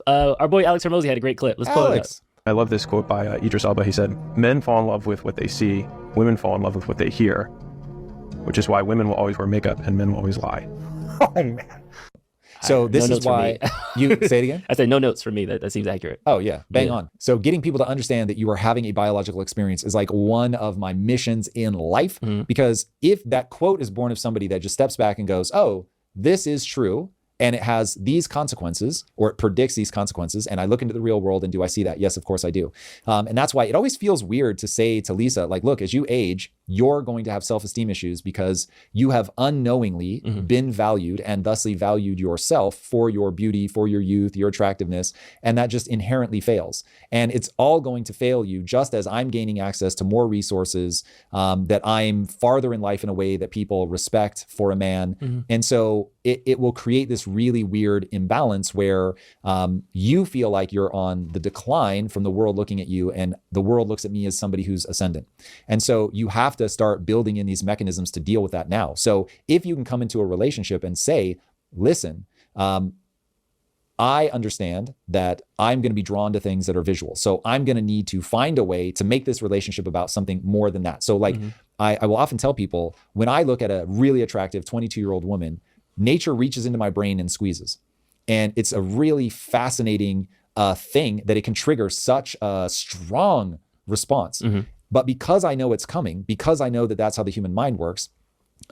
Our boy Alex Hormozy had a great clip. Let's pull it up. Alex. I love this quote by Idris Elba. He said, "Men fall in love with what they see, women fall in love with what they hear, which is why women will always wear makeup and men will always lie." Oh, man. So this No is notes for why me. you say it again. I said no notes for me. That seems accurate. Oh yeah, bang Yeah. on. So getting people to understand that you are having a biological experience is like one of my missions in life, because if that quote is born of somebody that just steps back and goes, "Oh, this is true, and it has these consequences, or it predicts these consequences," and I look into the real world and do I see that? Yes, of course I do. And that's why it always feels weird to say to Lisa, like, look, as you age, you're going to have self-esteem issues because you have unknowingly been valued and thusly valued yourself for your beauty, for your youth, your attractiveness, and that just inherently fails. And it's all going to fail you just as I'm gaining access to more resources, that I'm farther in life in a way that people respect for a man. And so it will create this really weird imbalance where you feel like you're on the decline from the world looking at you, and the world looks at me as somebody who's ascendant. And so you have to start building in these mechanisms to deal with that now. So if you can come into a relationship and say, listen, I understand that I'm going to be drawn to things that are visual. So I'm going to need to find a way to make this relationship about something more than that. So like I will often tell people, when I look at a really attractive 22-year-old woman, nature reaches into my brain and squeezes. And it's a really fascinating thing that it can trigger such a strong response. But because I know it's coming, because I know that that's how the human mind works,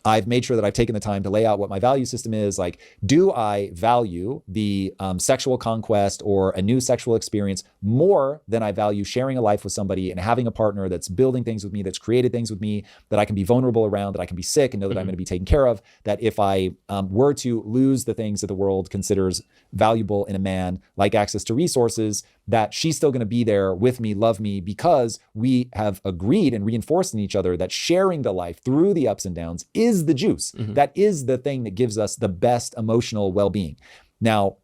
I've made sure that I've taken the time to lay out what my value system is. Like, do I value the sexual conquest or a new sexual experience more than I value sharing a life with somebody and having a partner that's building things with me, that's created things with me, that I can be vulnerable around, that I can be sick and know that I'm going to be taken care of, that if I were to lose the things that the world considers valuable in a man, like access to resources, that she's still going to be there with me, love me, because we have agreed and reinforced in each other that sharing the life through the ups and downs is the juice. That is the thing that gives us the best emotional well-being. Now,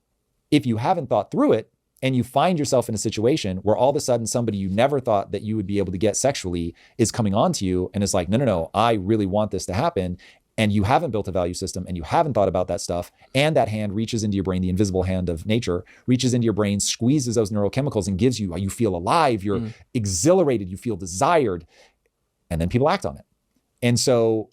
if you haven't thought through it and you find yourself in a situation where all of a sudden somebody you never thought that you would be able to get sexually is coming on to you and is like, no, I really want this to happen, and you haven't built a value system and you haven't thought about that stuff, and that hand reaches into your brain, the invisible hand of nature reaches into your brain, squeezes those neurochemicals and gives you feel alive, you're exhilarated, you feel desired, and then people act on it. And so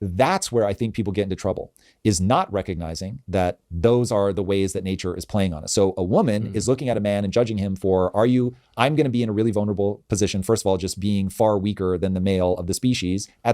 that's where I think people get into trouble, is not recognizing that those are the ways that nature is playing on us. So a woman is looking at a man and judging him for, I'm going to be in a really vulnerable position. First of all, just being far weaker than the male of the species. At